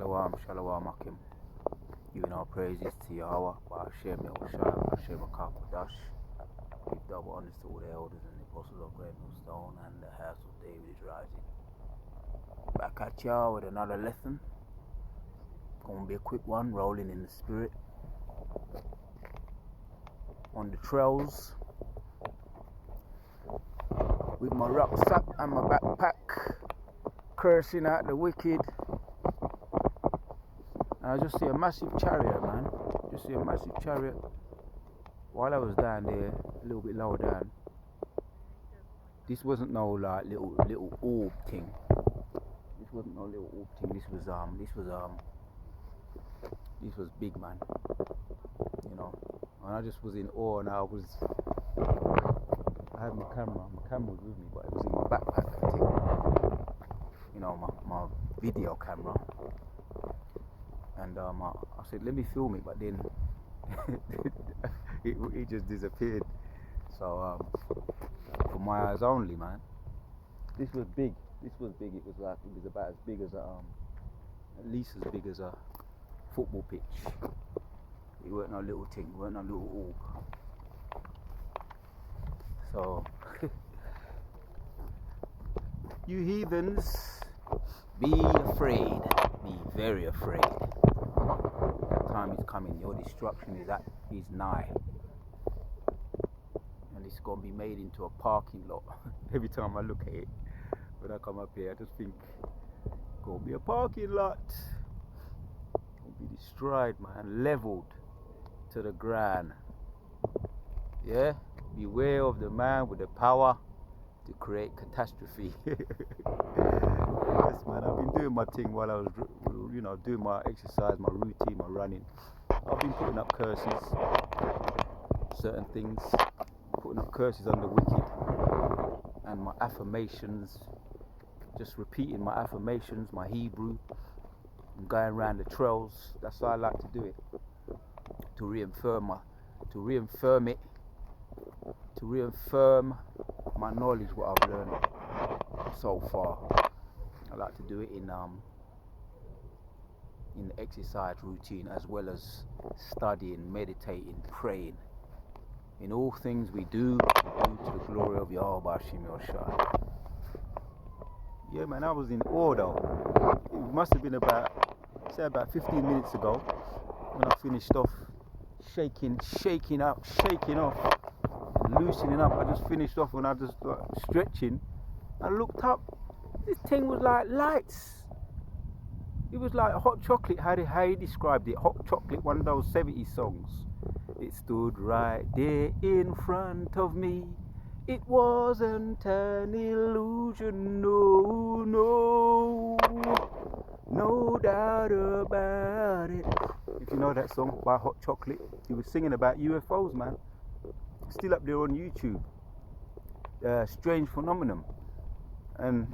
Shalom, Shalom Akim. Giving our praises to Yahweh, Ba'ashem Yahushua, Ba'ashem HaKadosh. Give double honors to all the elders and the apostles of Great Millstone, and the house of David is rising. Back at y'all with another lesson. Gonna be a quick one, rolling in the spirit. On the trails. With my rucksack and my backpack. Cursing out the wicked. And I just see a massive chariot, man. Just see a massive chariot. While I was down there, a little bit lower down, this wasn't no like little orb thing. This wasn't no little orb thing. This was big, man. You know. And I just was in awe, and I had my camera. My camera was with me, but it was in my backpack, I think. You know, my video camera. And I said, let me film it, but then it just disappeared. So for my eyes only, man. This was big. It was about as big as at least as big as a football pitch. It weren't no little thing. It weren't no little orb. So you heathens, be afraid. Be very afraid. That time is coming. Your destruction is nigh. And it's going to be made into a parking lot. Every time I look at it, when I come up here, I just think, going to be a parking lot. Going to be destroyed, man. Leveled to the ground. Yeah? Beware of the man with the power to create catastrophe. Yes, man, I've been doing my thing while I was, doing my exercise, my routine, my running. I've been putting up curses, certain things, putting up curses on the wicked, and my affirmations, just repeating my affirmations, my Hebrew, and going around the trails. That's how I like to do it, to reaffirm my knowledge, what I've learned so far. I like to do it in the exercise routine, as well as studying, meditating, praying. In all things we do to the glory of Yahweh Ba'ashem Yahushua. Yeah, man, I was in awe though. It must have been about 15 minutes ago when I finished off shaking off, loosening up. I just finished off when I just stretching. I looked up. This thing was like lights. It was like hot chocolate. How he described it? Hot chocolate, one of those 70s songs. It stood right there in front of me. It wasn't an illusion, no doubt about it. If you know that song by Hot Chocolate, he was singing about UFOs, man. Still up there on YouTube. Strange phenomenon. And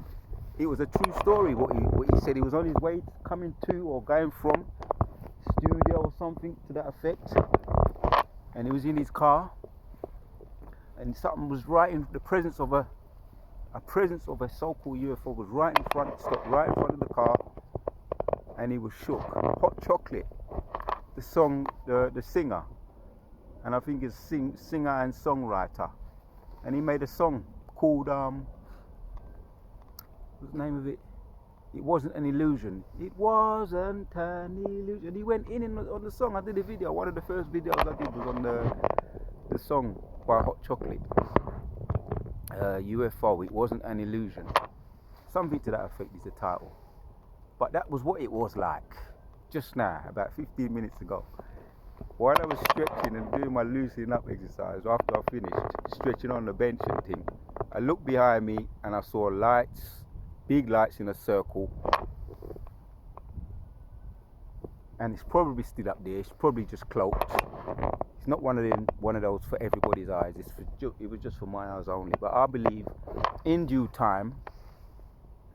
it was a true story what he said. He was on his way coming to or going from studio or something to that effect, and he was in his car, and something was right in the presence of a so-called UFO was right in front, stopped right in front of the car, and he was shook. Hot Chocolate, the song, the singer, and I think it's singer and songwriter, and he made a song called what's the name of it? It wasn't an illusion. It wasn't an illusion. He went in on the song. I did a video. One of the first videos I did was on the song by Hot Chocolate. UFO. It wasn't an illusion. Something to that effect is the title. But that was what it was like just now, about 15 minutes ago. While I was stretching and doing my loosening up exercise, after I finished stretching on the bench and thing, I looked behind me and I saw lights. Big lights in a circle, and it's probably still up there. It's probably just cloaked. It's not one of those for everybody's eyes. It was just for my eyes only. But I believe, in due time,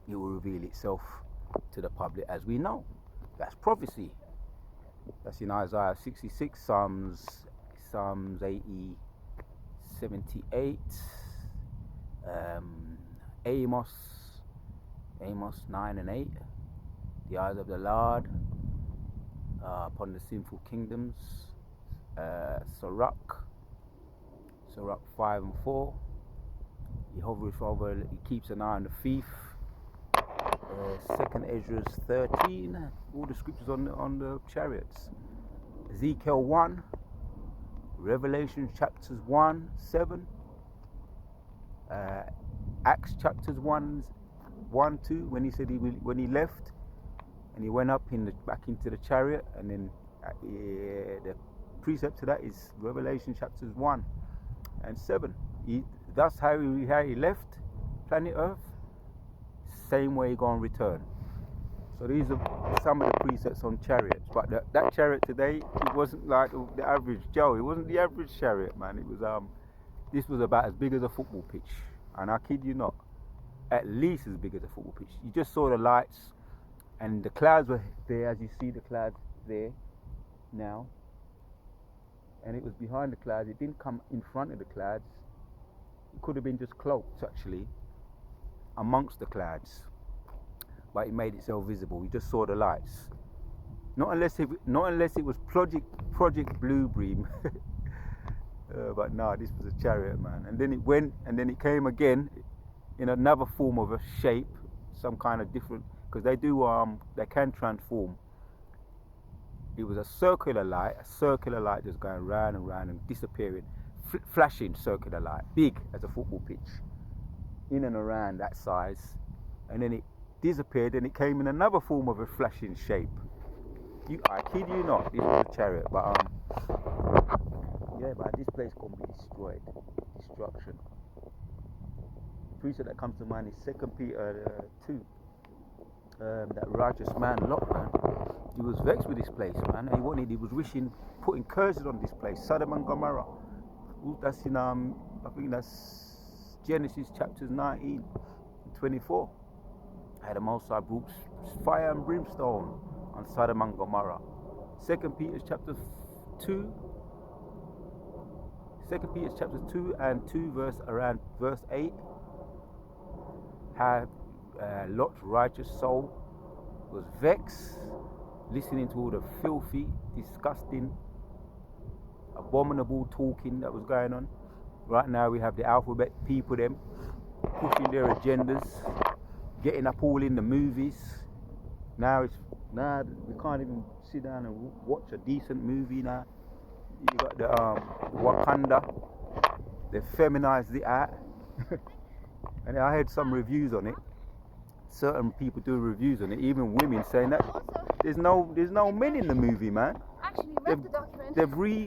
it will reveal itself to the public, as we know. That's prophecy. That's in Isaiah 66, Psalms 80, 78, Amos 9 and 8. the eyes of the Lord upon the sinful kingdoms. Sirach 5 and 4. He hovers over, he keeps an eye on the thief. 2nd Ezra 13. All the scriptures on the chariots. Ezekiel 1. Revelation chapters 1, 7. Acts chapters 1, 2. When he said when he left, and he went up back into the chariot, and then the precept to that is Revelation chapters 1 and 7. That's how he left planet Earth. Same way he gonna return. So these are some of the precepts on chariots. But that chariot today, it wasn't like the average Joe. It wasn't the average chariot, man. It was this was about as big as a football pitch, and I kid you not, at least as big as a football pitch. You just saw the lights, and the clouds were there, as you see the clouds there now. And it was behind the clouds. It didn't come in front of the clouds. It could have been just cloaked, actually, amongst the clouds, but it made itself visible. You just saw the lights. Not unless it was Project Bluebeam. But no, this was a chariot, man. And then it went, and then it came again in another form of a shape, some kind of different, because they can transform. It was a circular light just going round and round and disappearing, flashing circular light, big as a football pitch, in and around that size, and then it disappeared, and it came in another form of a flashing shape. I kid you not, this was a chariot, but but this place can be destroyed. Destruction. The precept that comes to mind is 2 Peter 2. That righteous man Lot, man, he was vexed with this place, man. He was wishing, putting curses on this place, Sodom and Gomorrah. That's in I think that's Genesis chapters 19 and 24. Had the Most High brought fire and brimstone on Sodom and Gomorrah. 2 Peter chapter 2. 2 Peter chapter 2 and 2 verse 8. Had Lot's righteous soul was vexed, listening to all the filthy, disgusting, abominable talking that was going on. Right now we have the alphabet people, them pushing their agendas, getting up all in the movies. Now we can't even sit down and watch a decent movie now. You got the Wakanda. They feminized it out. And I heard some reviews on it. Certain people do reviews on it, even women saying that there's no men in the movie, man. Actually, read the document.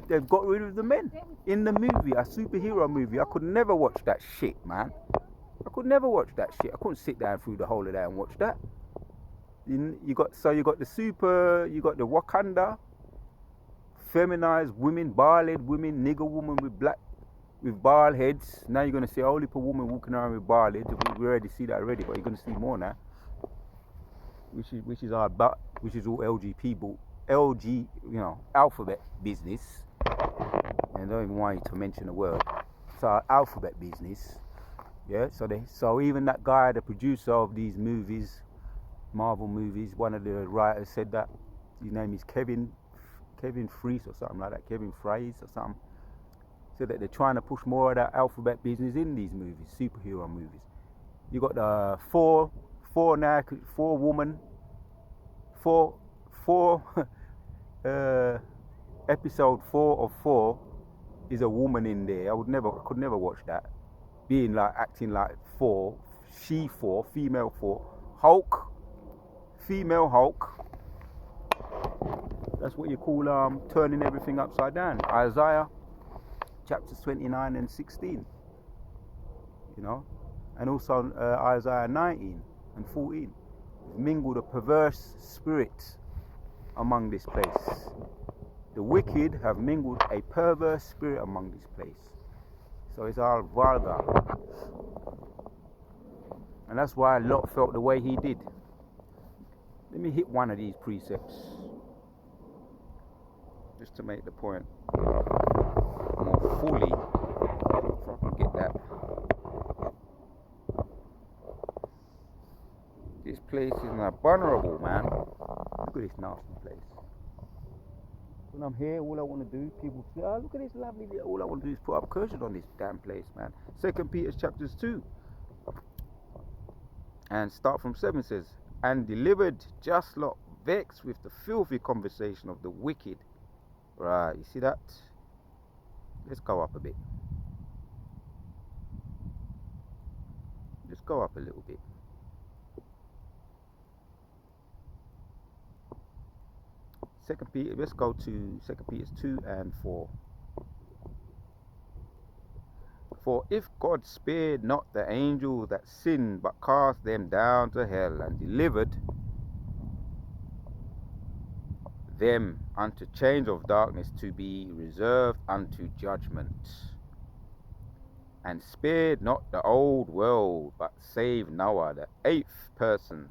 They've got rid of the men in the movie, a superhero movie. I could never watch that shit, man. I could never watch that shit. I couldn't sit down through the whole of that and watch that. You got the Wakanda, feminized women, bald-headed women, nigger woman with bald heads. Now you're gonna see a whole heap of women walking around with bald heads. We already see that already, but you're gonna see more now. Which is all LG, alphabet business. And I don't even want you to mention the word. It's our alphabet business. Yeah. So even that guy, the producer of these movies, Marvel movies, one of the writers said that his name is Kevin Fries or something like that, Kevin Fries or something. So that they're trying to push more of that alphabet business in these movies, superhero movies. You got the four episode 4 of 4 is a woman in there. I could never watch that. Being like acting like 4, female 4, Hulk, female Hulk. That's what you call turning everything upside down. Isaiah chapters 29 and 16, and also Isaiah 19 and 14. Mingled a perverse spirit among this place. The wicked have mingled a perverse spirit among this place. So it's all vulgar. And that's why Lot felt the way he did. Let me hit one of these precepts, just to make the point more fully, if I can get that. This place is not vulnerable, man. Look at this nasty place. When I'm here, all I want to do, people say, oh, look at this lovely, all I want to do is put up curses on this damn place, man. 2 Peter chapters 2. And start from 7 says, and delivered just Lot, vexed with the filthy conversation of the wicked. Right, you see that? Let's go up a bit. Let's go up a little bit. Second Peter, let's go to 2 Peter 2 and 4. For if God spared not the angels that sinned, but cast them down to hell, and delivered them unto chains of darkness to be reserved unto judgment, and spared not the old world, but saved Noah, the 8th person,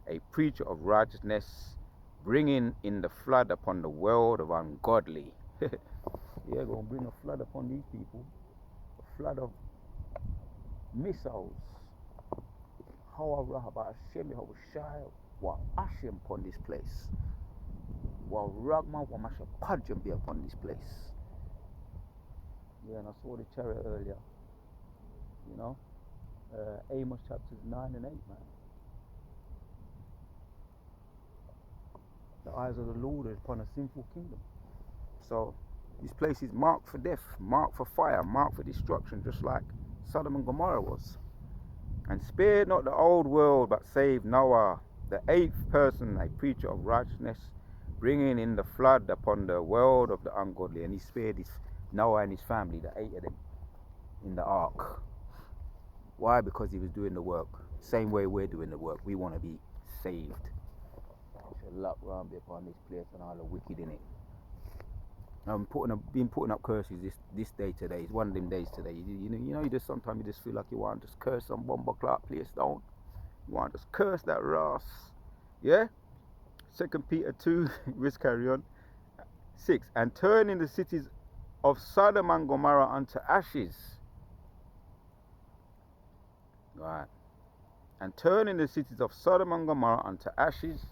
a preacher of righteousness, bringing in the flood upon the world of ungodly. Yeah, gonna bring a flood upon these people. A flood of missiles. Wa Hashem upon this place. Wa Ragma wa Masha Pajam be upon this place. Yeah, and I saw the chariot earlier. You know? Amos chapters 9 and 8, man. The eyes of the Lord are upon a sinful kingdom. So this place is marked for death, marked for fire, marked for destruction, just like Sodom and Gomorrah was. And spared not the old world, but saved Noah, the 8th person, a preacher of righteousness, bringing in the flood upon the world of the ungodly. And he spared Noah and his family, the 8 of them, in the ark. Why? Because he was doing the work. Same way we're doing the work. We want to be saved. Luck round upon this place and all the wicked in it. I'm been putting up curses this day today. It's one of them days today. You know, you just sometimes you just feel like you want to just curse some bomber clock place down. You want to just curse that Ross. Yeah? 2 Peter 2, let's carry on. 6. And turning the cities of Sodom and Gomorrah unto ashes. Right. And turning the cities of Sodom and Gomorrah unto ashes.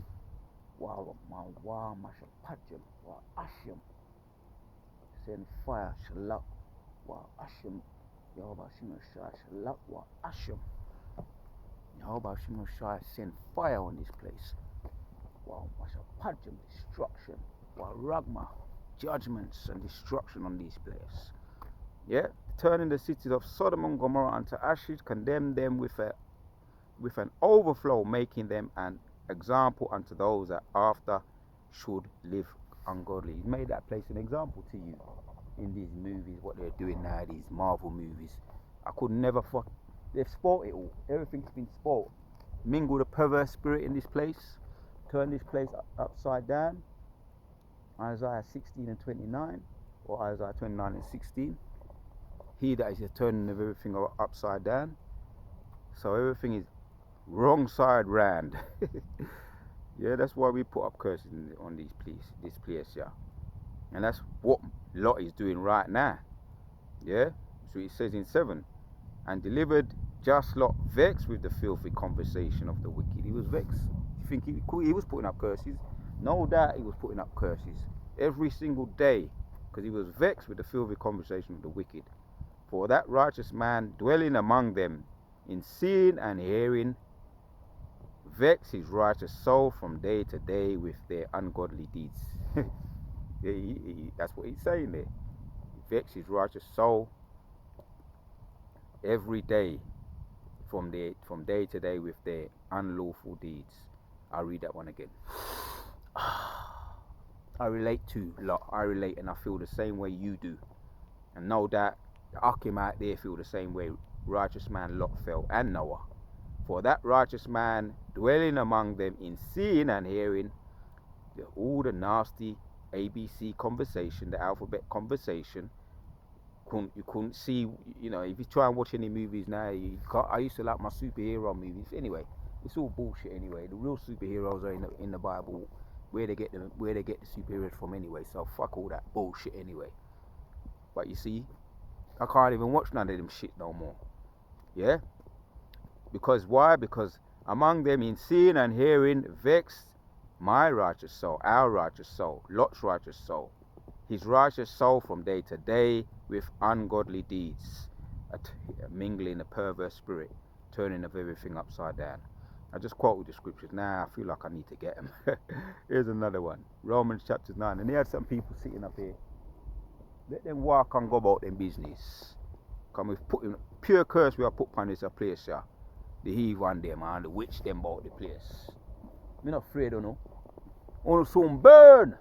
Wow, Masha Pajam, wow, Hashem. Send fire, Shalak, wow, Hashem. Yehovah Shimon Shai, Shalak, wow, Hashem. Yehovah Shimon Shai, send fire on this place. Wow, Masha Pajam, destruction. Wow, Ragma, judgments and destruction on this place. Yeah, turning the cities of Sodom and Gomorrah unto ashes, condemn them with an overflow, making them an example unto those that after should live ungodly. He made that place an example to you in these movies, what they're doing now, these Marvel movies. I could never they've spoiled it all. Everything's been spoiled. Mingle the perverse spirit in this place, turn this place upside down. Isaiah 16 and 29, or Isaiah 29 and 16. He that is the turning of everything upside down. So everything is wrong side round. Yeah, that's why we put up curses on this place, yeah. And that's what Lot is doing right now. Yeah, so it says in 7, and delivered just Lot, vexed with the filthy conversation of the wicked. He was vexed. You think he was putting up curses? No doubt he was putting up curses every single day, because he was vexed with the filthy conversation of the wicked. For that righteous man dwelling among them in seeing and hearing, vex his righteous soul from day to day with their ungodly deeds. Yeah, that's what he's saying there. Vex his righteous soul every day from day to day with their unlawful deeds. I'll read that one again. I relate to Lot. I relate and I feel the same way you do. And no doubt the Akim out there feel the same way righteous man Lot felt, and Noah. For that righteous man dwelling among them in seeing and hearing all the nasty ABC conversation, the alphabet conversation. You couldn't see, you know, if you try and watch any movies now, I used to like my superhero movies. Anyway, it's all bullshit anyway. The real superheroes are in the Bible, where they get the superheroes from anyway. So fuck all that bullshit anyway. But you see, I can't even watch none of them shit no more. Yeah? Because why? Because among them in seeing and hearing, vexed my righteous soul, our righteous soul, Lot's righteous soul, his righteous soul from day to day with ungodly deeds, mingling a perverse spirit, turning of everything upside down. I just quoted the scriptures. Now I feel like I need to get them. Here's another one. Romans chapter 9. And they had some people sitting up here. Let them walk and go about their business. Come with putting pure curse we are put upon this place, yeah. The heathen them and the witch them about the place. I'm not afraid of no. On soon burn.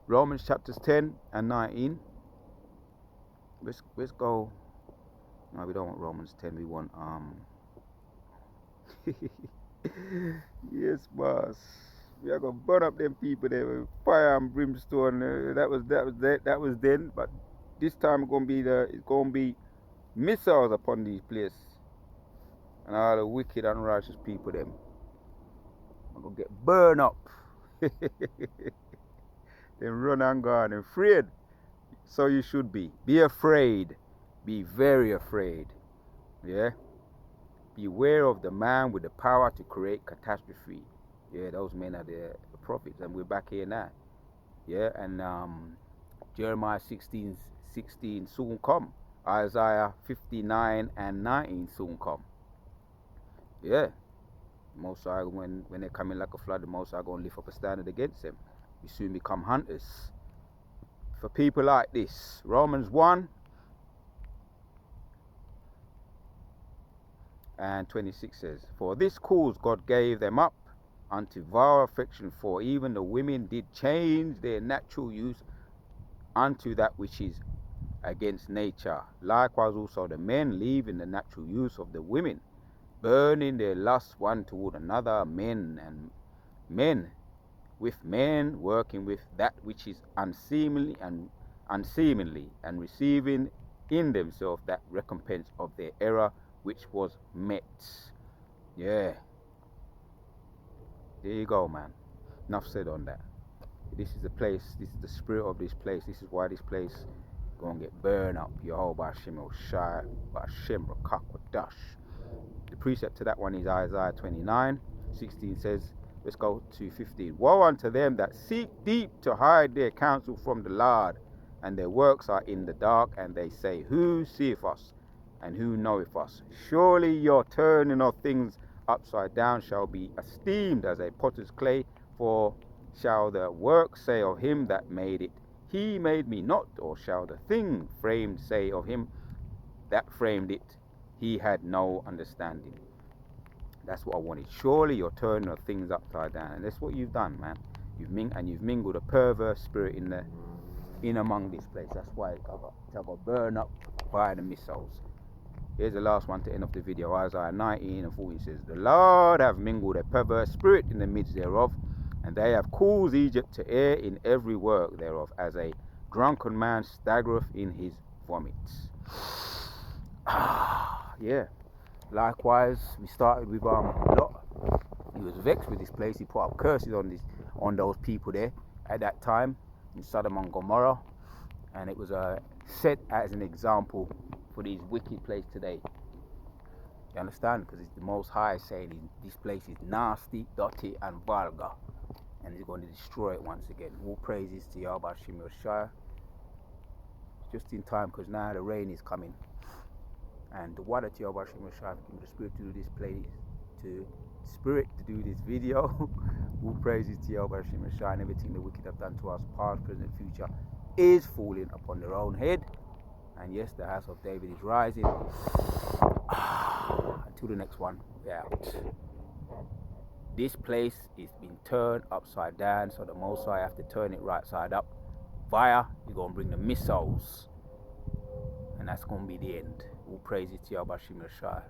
Romans chapters 10 and 19. Let's go. No, we don't want Romans 10. We want yes, boss. We are gonna burn up them people there with fire and brimstone. That was then, but this time it's gonna be missiles upon these places, and all the wicked, unrighteous people them are gonna get burned up. Then run and gone and afraid. So you should be. Be afraid. Be very afraid. Yeah. Beware of the man with the power to create catastrophe. Yeah, those men are the prophets, and we're back here now. Yeah, and Jeremiah 16 soon come. Isaiah 59 and 19 soon come. Yeah. Most High, when they're coming like a flood, the Most High going to lift up a standard against them. We soon become hunters. For people like this, Romans 1 and 26 says, for this cause God gave them up unto vile affection, for even the women did change their natural use unto that which is against nature. Likewise also the men, leaving the natural use of the women, burning their lust one toward another, men with men, working with that which is unseemly, and receiving in themselves that recompense of their error which was met. Yeah. There you go, man. Enough said on that. This is the place, this is the spirit of this place. This is why this place is gonna get burned up. Yehovah Hashem Oshai, Hashem Rakakwadash. The precept to that one is Isaiah 29:16 says, let's go to 15. Woe unto them that seek deep to hide their counsel from the Lord, and their works are in the dark, and they say, who seeth us, and who knoweth us? Surely your turning of things upside down shall be esteemed as a potter's clay, for shall the work say of him that made it, he made me not? Or shall the thing framed say of him that framed it, he had no understanding? That's what I wanted. Surely you're turning of things upside down, and that's what you've done, man. You've mingled a perverse spirit in among this place. That's why it got burned up by the missiles. Here's the last one to end of the video. Isaiah 19 and 40 says, the Lord have mingled a perverse spirit in the midst thereof, and they have caused Egypt to err in every work thereof, as a drunken man staggereth in his vomits. Yeah. Likewise, we started with Lot. He was vexed with this place. He put up curses on those people there at that time in Sodom and Gomorrah, and it was set as an example for these wicked places today. You understand? Because it's the Most High saying this place is nasty, dirty, and vulgar, and he's going to destroy it once again. All praises to Yehovah Hashem Yoshai. Just in time, because now the rain is coming. And the water to Yehovah Hashem Yoshai, give me the spirit to do this to do this video. All praises to Yehovah Hashem Yoshai, and everything the wicked have done to us, past, present, future, is falling upon their own head. And yes, the house of David is rising. Until the next one, we're out. This place is being turned upside down, so the Most High have to turn it right side up. You're going to bring the missiles, and that's going to be the end. All praises to Yehovah Hashem Yoshai.